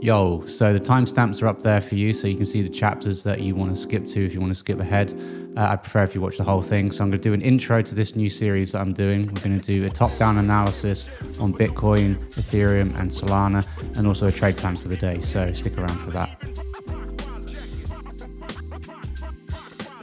Yo, so the timestamps are up there for you, so you can see the chapters that you want to skip to if you want to skip ahead. I prefer if you watch the whole thing. So I'm going to do an intro to this new series that I'm doing. We're going to do a top-down analysis on Bitcoin, Ethereum, and Solana, and also a trade plan for the day. So stick around for that.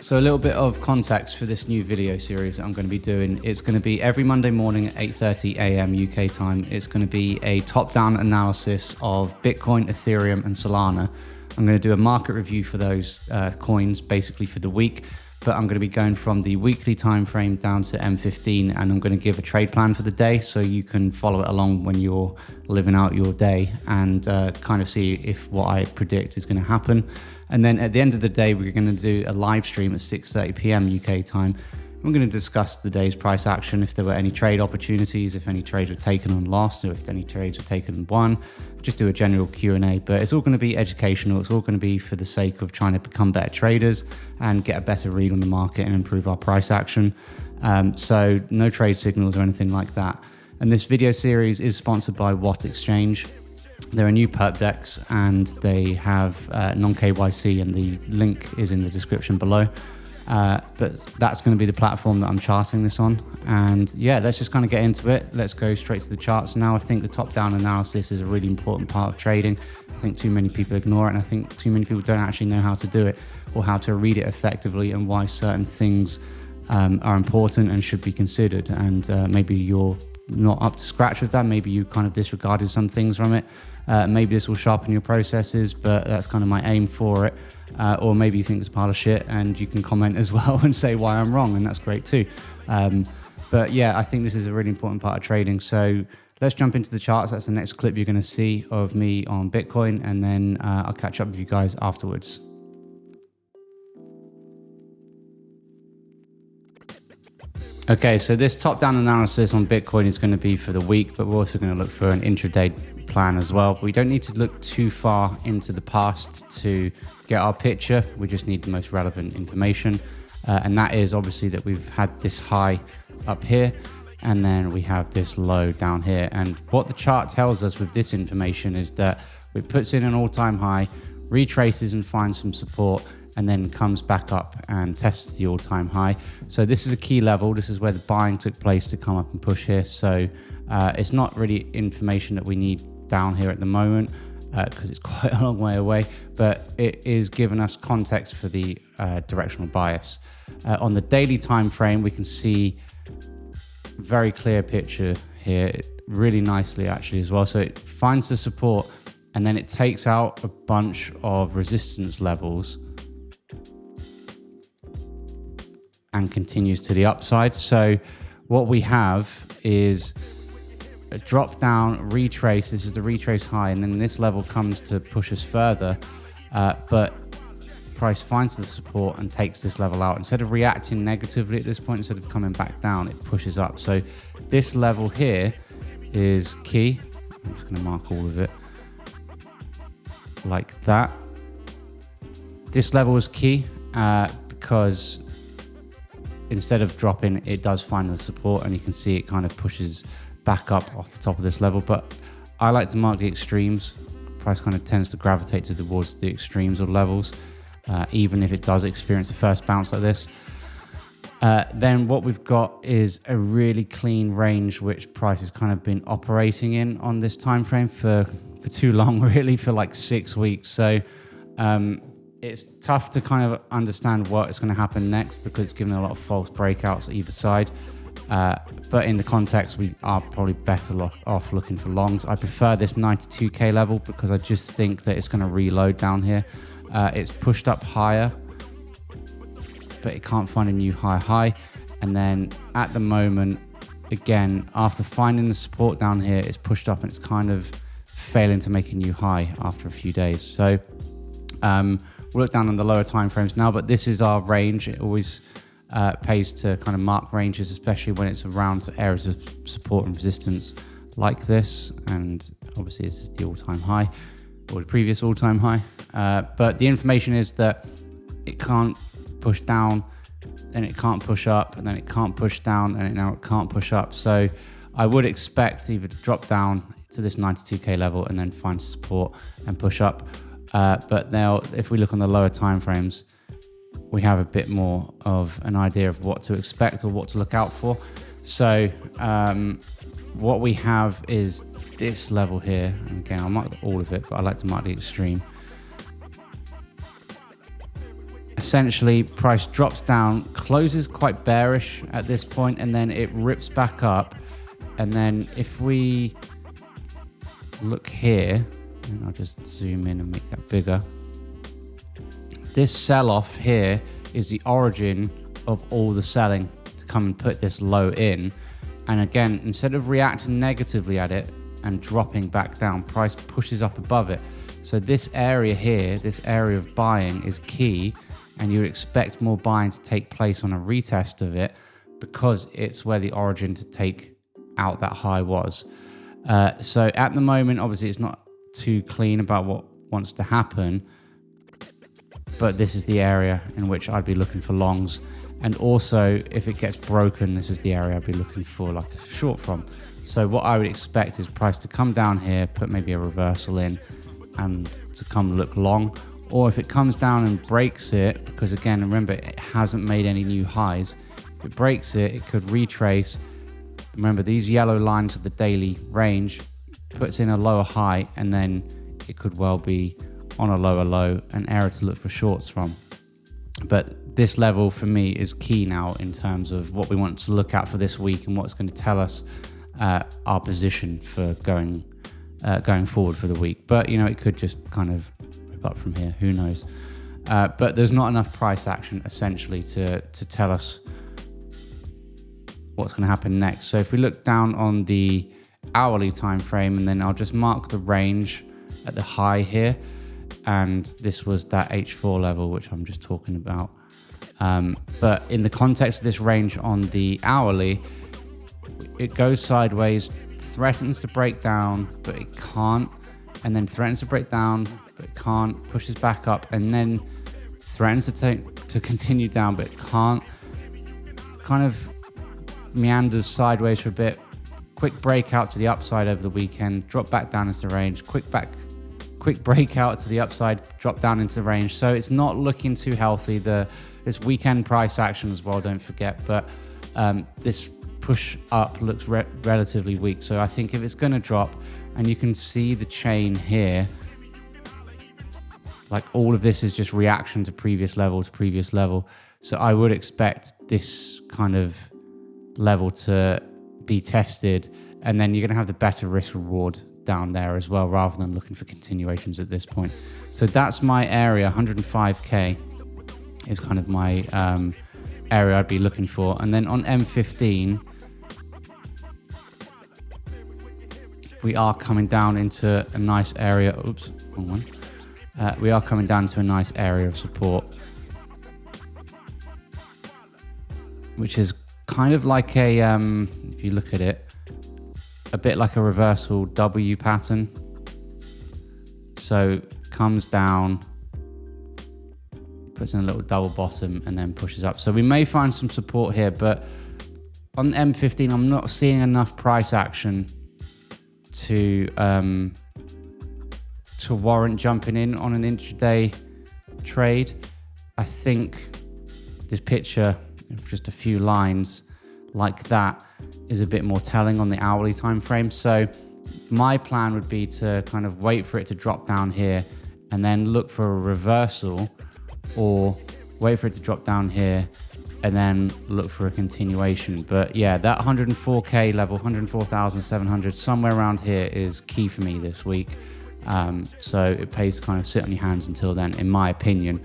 So a little bit of context for this new video series that I'm going to be doing. It's going to be every Monday morning at 8:30 a.m. UK time. It's going to be a top-down analysis of Bitcoin, Ethereum, and Solana. I'm going to do a market review for those coins, basically for the week. But I'm going to be going from the weekly time frame down to M15, and I'm going to give a trade plan for the day so you can follow it along when you're living out your day and kind of see if what I predict is going to happen. And then at the end of the day, we're going to do a live stream at 6:30 p.m. UK time. We're going to discuss the day's price action, if there were any trade opportunities, if any trades were taken and lost, or if any trades were taken and won. Just do a general Q&A, but it's all going to be educational. It's all going to be for the sake of trying to become better traders and get a better read on the market and improve our price action. So no trade signals or anything like that. And this video series is sponsored by what.exchange. They're a new perp dex and they have non-kyc, and the link is in the description below. But that's going to be the platform that I'm charting this on. And yeah, let's just kind of get into it. Let's go straight to the charts now. I think the top-down analysis is a really important part of trading. I think too many people ignore it, and I think too many people don't actually know how to do it or how to read it effectively and why certain things are important and should be considered. And maybe you're not up to scratch with that. Maybe you kind of disregarded some things from it. Maybe this will sharpen your processes, but that's kind of my aim for it. Or maybe you think it's a pile of shit and you can comment as well and say why I'm wrong, and that's great too. But yeah, I think this is a really important part of trading. So let's jump into the charts. That's the next clip you're going to see of me on Bitcoin, and then I'll catch up with you guys afterwards. Okay, so this top-down analysis on Bitcoin is going to be for the week, but we're also going to look for an intraday plan as well. We don't need to look too far into the past to get our picture. We just need the most relevant information. And that is obviously that we've had this high up here, and then we have this low down here. And what the chart tells us with this information is that it puts in an all-time high, retraces and finds some support, and then comes back up and tests the all-time high. So this is a key level. This is where the buying took place to come up and push here. So it's not really information that we need down here at the moment because it's quite a long way away, but it is giving us context for the directional bias. On the daily time frame, we can see a very clear picture here, really nicely actually as well. So it finds the support and then it takes out a bunch of resistance levels and continues to the upside. So what we have is a drop down, retrace. This is the retrace high, and then this level comes to push us further, but price finds the support and takes this level out. Instead of reacting negatively at this point, instead of coming back down, it pushes up. So this level here is key. I'm just going to mark all of it like that. This level is key because instead of dropping, it does find the support, and you can see it kind of pushes back up off the top of this level. But I like to mark the extremes. Price kind of tends to gravitate towards the extremes or levels, even if it does experience a first bounce like this. Then what we've got is a really clean range, which price has kind of been operating in on this time frame for too long, really, for like 6 weeks. So it's tough to kind of understand what is going to happen next because it's given a lot of false breakouts either side. But in the context, we are probably better off looking for longs. I prefer this 92k level because I just think that it's going to reload down here. It's pushed up higher, but it can't find a new high. And then at the moment, again, after finding the support down here, it's pushed up and it's kind of failing to make a new high after a few days. So we'll look down on the lower time frames now, but this is our range. It always pays to kind of mark ranges, especially when it's around areas of support and resistance like this. And obviously this is the all-time high or the previous all-time high. But the information is that it can't push down, then it can't push up, and then it can't push down, and now it can't push up. So I would expect either to drop down to this 92k level and then find support and push up. But now if we look on the lower time frames, we have a bit more of an idea of what to expect or what to look out for. So what we have is this level here. And again, I'll mark all of it, but I like to mark the extreme. Essentially, price drops down, closes quite bearish at this point, and then it rips back up. And then if we look here, and I'll just zoom in and make that bigger. This sell-off here is the origin of all the selling to come and put this low in. And again, instead of reacting negatively at it and dropping back down, price pushes up above it. So this area here, this area of buying is key, and you would expect more buying to take place on a retest of it because it's where the origin to take out that high was. So at the moment, obviously it's not too clean about what wants to happen, but this is the area in which I'd be looking for longs. And also, if it gets broken, this is the area I'd be looking for like a short from. So what I would expect is price to come down here, put maybe a reversal in, and to come look long. Or if it comes down and breaks it, because again, remember, it hasn't made any new highs. If it breaks it, it could retrace. Remember, these yellow lines of the daily range puts in a lower high, and then it could well be on a lower low, an area to look for shorts from. But this level for me is key now in terms of what we want to look at for this week and what's going to tell us our position for going forward for the week. But, you know, it could just kind of rip up from here, who knows. But there's not enough price action essentially to tell us what's going to happen next. So if we look down on the hourly time frame, and then I'll just mark the range at the high here, and this was that H4 level which I'm just talking about. But in the context of this range on the hourly, it goes sideways, threatens to break down, but it can't, and then threatens to break down, but it can't, pushes back up, and then threatens to continue down, but it can't, kind of meanders sideways for a bit, quick breakout to the upside over the weekend, drop back down into the range, quick breakout to the upside, drop down into the range. So it's not looking too healthy. This weekend price action as well, don't forget, but this push up looks relatively weak. So I think if it's going to drop, and you can see the chain here, like all of this is just reaction to previous level to previous level. So I would expect this kind of level to be tested, and then you're going to have the better risk reward down there as well, rather than looking for continuations at this point. So that's my area. 105k is kind of my area I'd be looking for. And then on M15, we are coming down into a nice area. Oops, wrong one. We are coming down to a nice area of support, which is kind of like a, if you look at it, a bit like a reversal W pattern. So comes down, puts in a little double bottom, and then pushes up. So we may find some support here, but on M15, I'm not seeing enough price action to warrant jumping in on an intraday trade. I think this picture of just a few lines like that is a bit more telling on the hourly time frame. So my plan would be to kind of wait for it to drop down here and then look for a reversal, or wait for it to drop down here and then look for a continuation. But yeah, that 104k level, 104,700, somewhere around here is key for me this week. So it pays to kind of sit on your hands until then, in my opinion.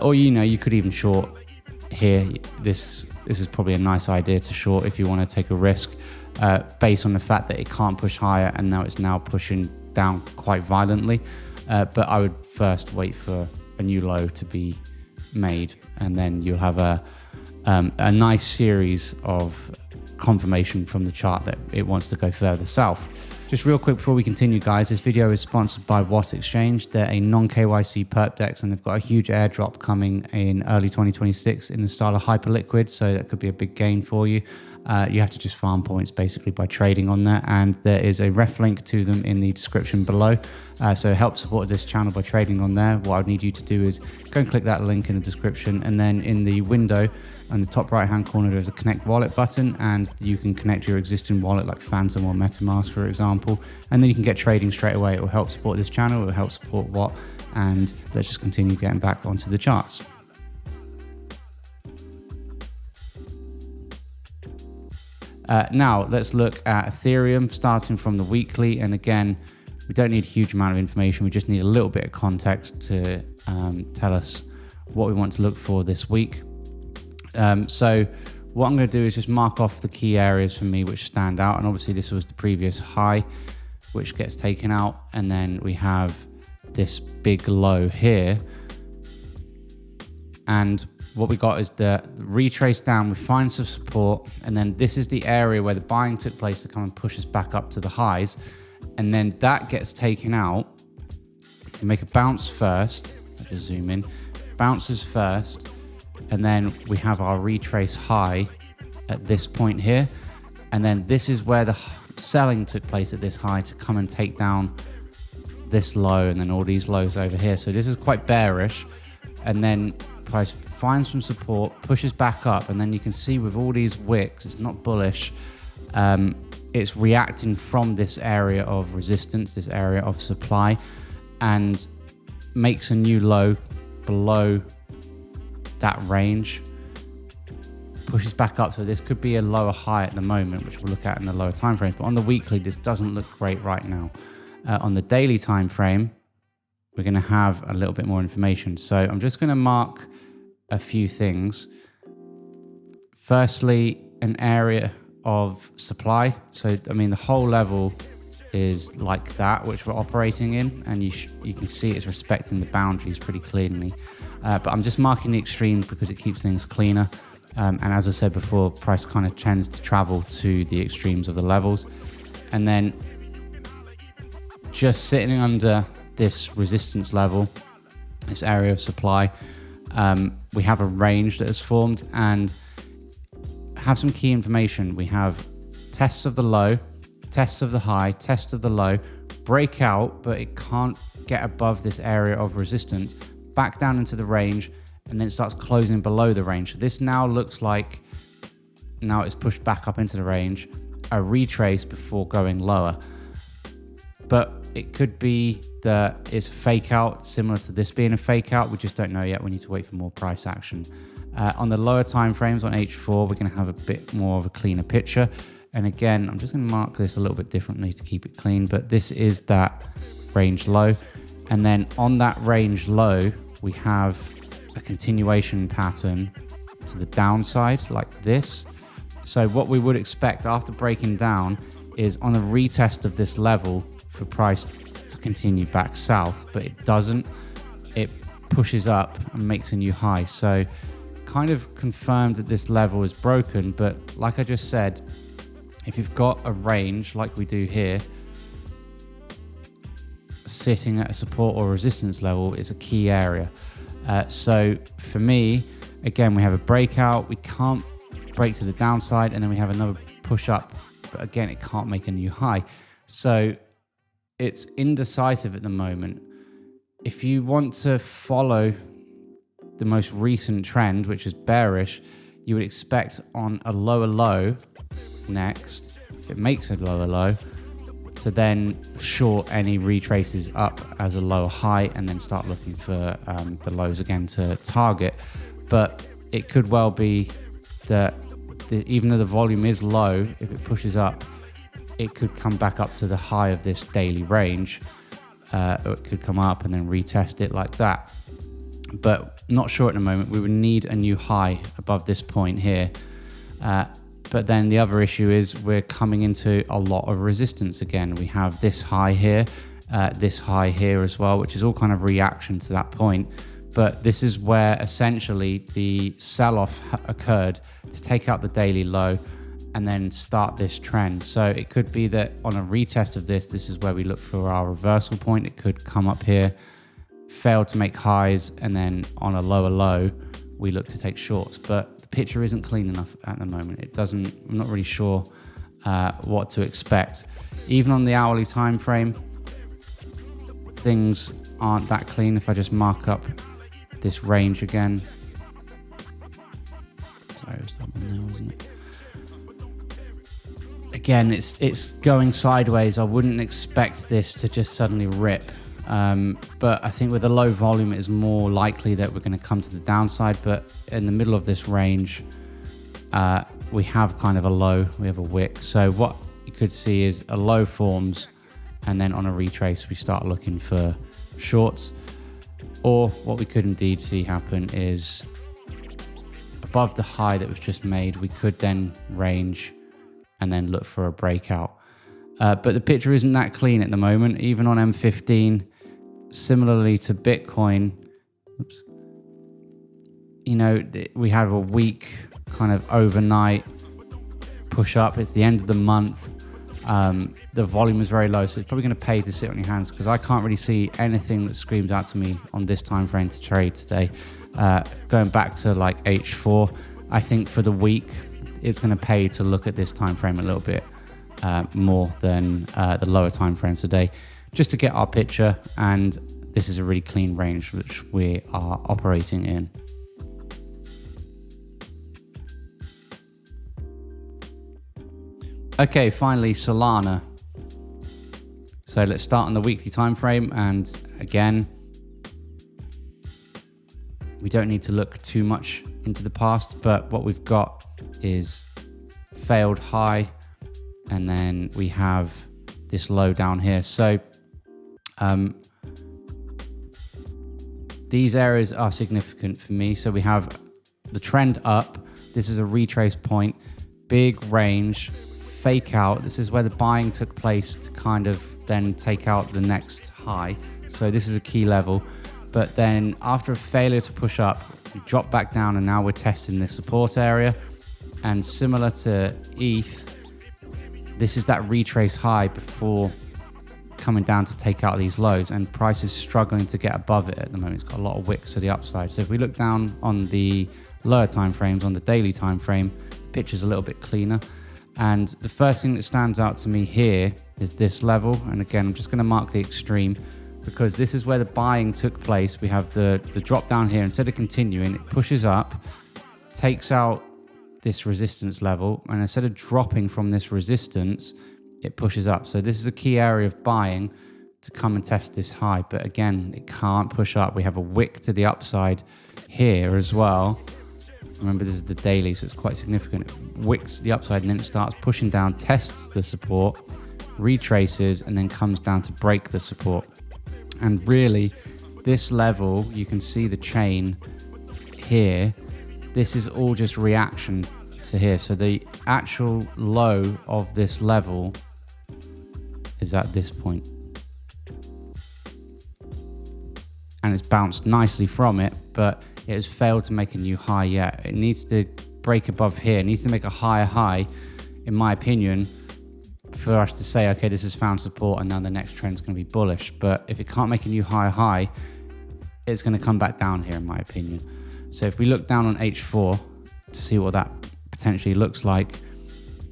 Or, you know, you could even short here. This is probably a nice idea to short if you want to take a risk, based on the fact that it can't push higher, and now it's now pushing down quite violently. But I would first wait for a new low to be made, and then you'll have a nice series of confirmation from the chart that it wants to go further south. Just real quick before we continue, guys, this video is sponsored by what.exchange. They're a non-KYC perp dex, and they've got a huge airdrop coming in early 2026 in the style of hyperliquid, so that could be a big gain for you. You have to just farm points basically by trading on there, and there is a ref link to them in the description below. So help support this channel by trading on there. What I would need you to do is go and click that link in the description, and then in the window on the top right hand corner there's a connect wallet button, and you can connect your existing wallet like Phantom or MetaMask for example, and then you can get trading straight away. It will help support this channel, it will help support What, and let's just continue getting back onto the charts. Now let's look at Ethereum starting from the weekly, and again we don't need a huge amount of information, we just need a little bit of context to tell us what we want to look for this week. So what I'm going to do is just mark off the key areas for me which stand out, and obviously this was the previous high which gets taken out, and then we have this big low here, and what we got is the retrace down, we find some support, and then this is the area where the buying took place to come and push us back up to the highs, and then that gets taken out. You make a bounce first, I'll just zoom in, bounces first, and then we have our retrace high at this point here, and then this is where the selling took place at this high to come and take down this low and then all these lows over here. So this is quite bearish, and then price finds some support, pushes back up, and then you can see with all these wicks, it's not bullish, it's reacting from this area of resistance, this area of supply, and makes a new low below that range, pushes back up. So this could be a lower high at the moment, which we'll look at in the lower time frames, but on the weekly this doesn't look great right now. On the daily time frame we're going to have a little bit more information, so I'm just going to mark a few things. Firstly, an area of supply. So I mean the whole level is like that which we're operating in, and you can see it's respecting the boundaries pretty cleanly, but I'm just marking the extremes because it keeps things cleaner, and as I said before, price kind of tends to travel to the extremes of the levels, and then just sitting under this resistance level, this area of supply, we have a range that has formed and have some key information. We have tests of the low, tests of the high, test of the low, breakout, but it can't get above this area of resistance, back down into the range, and then it starts closing below the range. So this now looks like, now it's pushed back up into the range, a retrace before going lower. But it could be that it's a fake out, similar to this being a fake out. We just don't know yet. We need to wait for more price action. On the lower time frames on H4, we're going to have a bit more of a cleaner picture. And again, I'm just going to mark this a little bit differently to keep it clean, but this is that range low. And then on that range low, we have a continuation pattern to the downside like this. So what we would expect after breaking down is on a retest of this level for price to continue back south, but it doesn't. It pushes up and makes a new high. So kind of confirmed that this level is broken, but like I just said, if you've got a range like we do here, sitting at a support or resistance level is a key area. So for me, again, we have a breakout, we can't break to the downside, and then we have another push up, but again, it can't make a new high. So it's indecisive at the moment. If you want to follow the most recent trend, which is bearish, you would expect on a lower low next, if it makes a lower low, to then short any retraces up as a lower high and then start looking for the lows again to target. But it could well be that even though the volume is low, if it pushes up, it could come back up to the high of this daily range, or it could come up and then retest it like that. But not sure at the moment. We would need a new high above this point here. But then the other issue is we're coming into a lot of resistance again. We have this high here as well, which is all kind of reaction to that point. But this is where essentially the sell-off occurred to take out the daily low and then start this trend. So it could be that on a retest of this is where we look for our reversal point. It could come up here, fail to make highs, and then on a lower low, we look to take shorts. But the picture isn't clean enough at the moment. I'm not really sure what to expect. Even on the hourly time frame, things aren't that clean. If I just mark up this range again. Sorry, it was that one there, wasn't it? Again, it's going sideways. I wouldn't expect this to just suddenly rip. But I think with a low volume, it is more likely that we're going to come to the downside. But in the middle of this range, we have kind of a low. We have a wick. So what you could see is a low forms, and then on a retrace, we start looking for shorts. Or what we could indeed see happen is above the high that was just made, we could then range and then look for a breakout. But the picture isn't that clean at the moment, even on M15. Similarly to Bitcoin, you know, we have a weak kind of overnight push up. It's the end of the month. The volume is very low, so it's probably going to pay to sit on your hands, because I can't really see anything that screams out to me on this time frame to trade today. Going back to like H4, I think for the week, it's going to pay to look at this time frame a little bit more than the lower time frames today, just to get our picture. And this is a really clean range which we are operating in. Okay, finally Solana. So let's start on the weekly time frame, and again, we don't need to look too much into the past, but what we've got is failed high, and then we have this low down here. So these areas are significant for me. So we have the trend up. This is a retrace point, big range, fake out. This is where the buying took place to kind of then take out the next high. So this is a key level. But then after a failure to push up, we drop back down, and now we're testing this support area. And similar to ETH, this is that retrace high before coming down to take out these lows, and price is struggling to get above it at the moment. It's got a lot of wicks to the upside. So if we look down on the lower time frames, on the daily time frame, the picture's a little bit cleaner. And the first thing that stands out to me here is this level. And again, I'm just going to mark the extreme, because this is where the buying took place. We have the drop down here. Instead of continuing, it pushes up, takes out this resistance level, and instead of dropping from this resistance, it pushes up. So this is a key area of buying to come and test this high. But again, it can't push up. We have a wick to the upside here as well. Remember, this is the daily, so it's quite significant. It wicks the upside, and then it starts pushing down, tests the support, retraces, and then comes down to break the support. And really, this level, you can see the chain here. This is all just reaction to here. So the actual low of this level is at this point. And it's bounced nicely from it, but it has failed to make a new high yet. It needs to break above here. It needs to make a higher high, in my opinion, for us to say, okay, this has found support and now the next trend's going to be bullish. But if it can't make a new higher high, it's going to come back down here, in my opinion. So if we look down on H4 to see what that potentially looks like,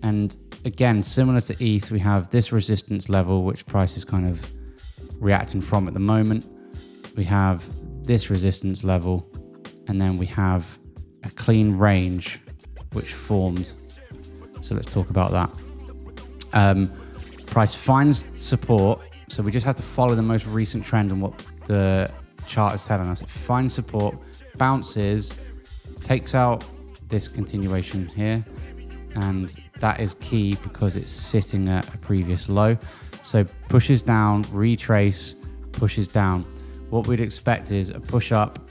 and again, similar to ETH, we have this resistance level, which price is kind of reacting from at the moment. We have this resistance level, and then we have a clean range which formed. So let's talk about that. Price finds support, so we just have to follow the most recent trend and what the chart is telling us. It finds support, bounces, takes out this continuation here, and that is key because it's sitting at a previous low. So pushes down, retrace, pushes down. What we'd expect is a push up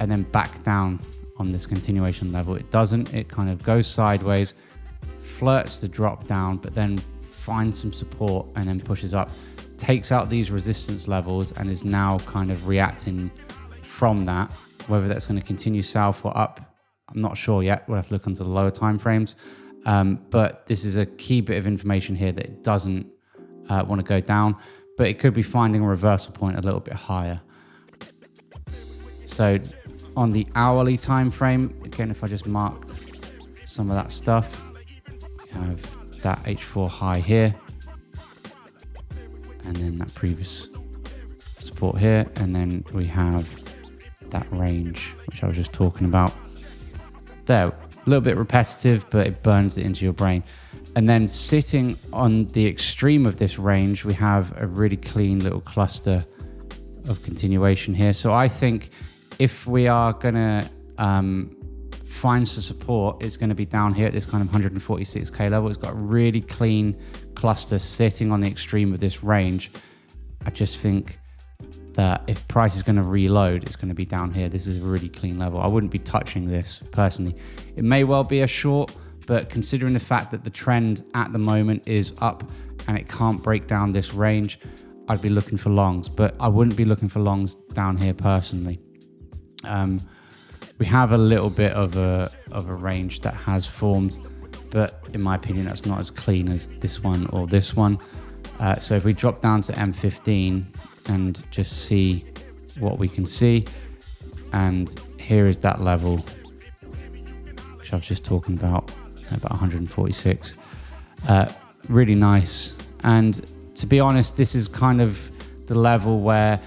and then back down on this continuation level. It doesn't. It kind of goes sideways, flirts the drop down, but then finds some support and then pushes up, takes out these resistance levels, and is now kind of reacting from that. Whether that's going to continue south or up, I'm not sure yet. We'll have to look into the lower time frames. But this is a key bit of information here that it doesn't want to go down, but it could be finding a reversal point a little bit higher. So on the hourly time frame, again, if I just mark some of that stuff. We have that H4 high here, and then that previous support here, and then we have that range which I was just talking about there. A little bit repetitive, but it burns it into your brain. And then sitting on the extreme of this range, we have a really clean little cluster of continuation here. So I think if we are gonna find some support, it's going to be down here at this kind of 146k level. It's got a really clean cluster sitting on the extreme of this range. I just think that if price is going to reload, it's going to be down here. This is a really clean level. I wouldn't be touching this personally. It may well be a short, but considering the fact that the trend at the moment is up and it can't break down this range, I'd be looking for longs, but I wouldn't be looking for longs down here personally. We have a little bit of a range that has formed, but in my opinion, that's not as clean as this one or this one. So if we drop down to M15 and just see what we can see, and here is that level, which I was just talking about 146. Really nice. And to be honest, this is kind of the level where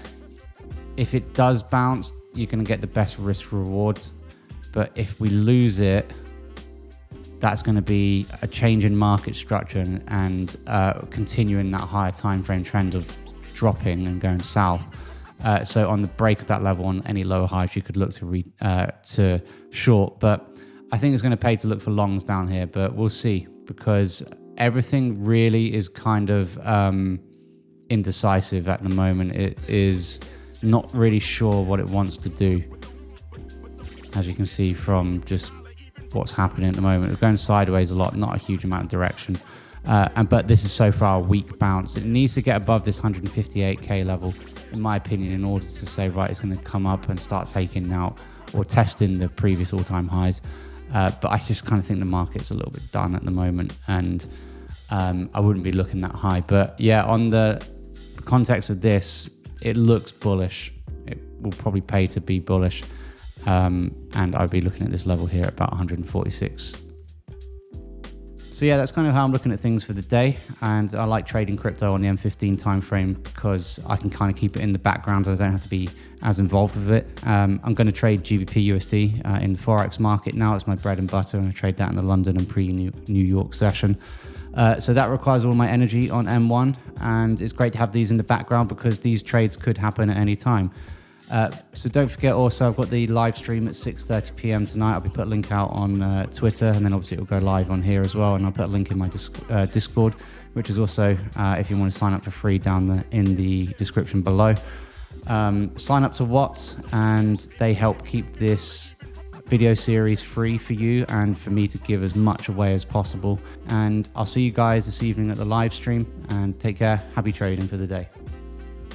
if it does bounce, you're going to get the best risk reward. But if we lose it, that's going to be a change in market structure and continuing that higher time frame trend of dropping and going south. So on the break of that level, on any lower highs, you could look to short. But I think it's going to pay to look for longs down here, but we'll see, because everything really is kind of indecisive at the moment. It is not really sure what it wants to do, as you can see from just what's happening at the moment. We're going sideways a lot, not a huge amount of direction. But this is so far a weak bounce. It needs to get above this 158k level, in my opinion, in order to say, right, it's going to come up and start taking out or testing the previous all-time highs. But I just kind of think the market's a little bit done at the moment, and I wouldn't be looking that high. But yeah, on the context of this, it looks bullish. It will probably pay to be bullish. And I'd be looking at this level here at about 146. So yeah, that's kind of how I'm looking at things for the day. And I like trading crypto on the M15 time frame because I can kind of keep it in the background. I don't have to be as involved with it. I'm going to trade gbpusd in the forex market now. It's my bread and butter, and I trade that in the London and pre-New York session. So that requires all my energy on M1, and it's great to have these in the background because these trades could happen at any time. So don't forget also, I've got the live stream at 6:30 p.m. tonight. I'll be putting a link out on Twitter, and then obviously it'll go live on here as well. And I'll put a link in my Discord, which is also, if you want to sign up for free, down in the description below. Sign up to What, and they help keep this video series free for you and for me to give as much away as possible. And I'll see you guys this evening at the live stream, and take care. Happy trading for the day.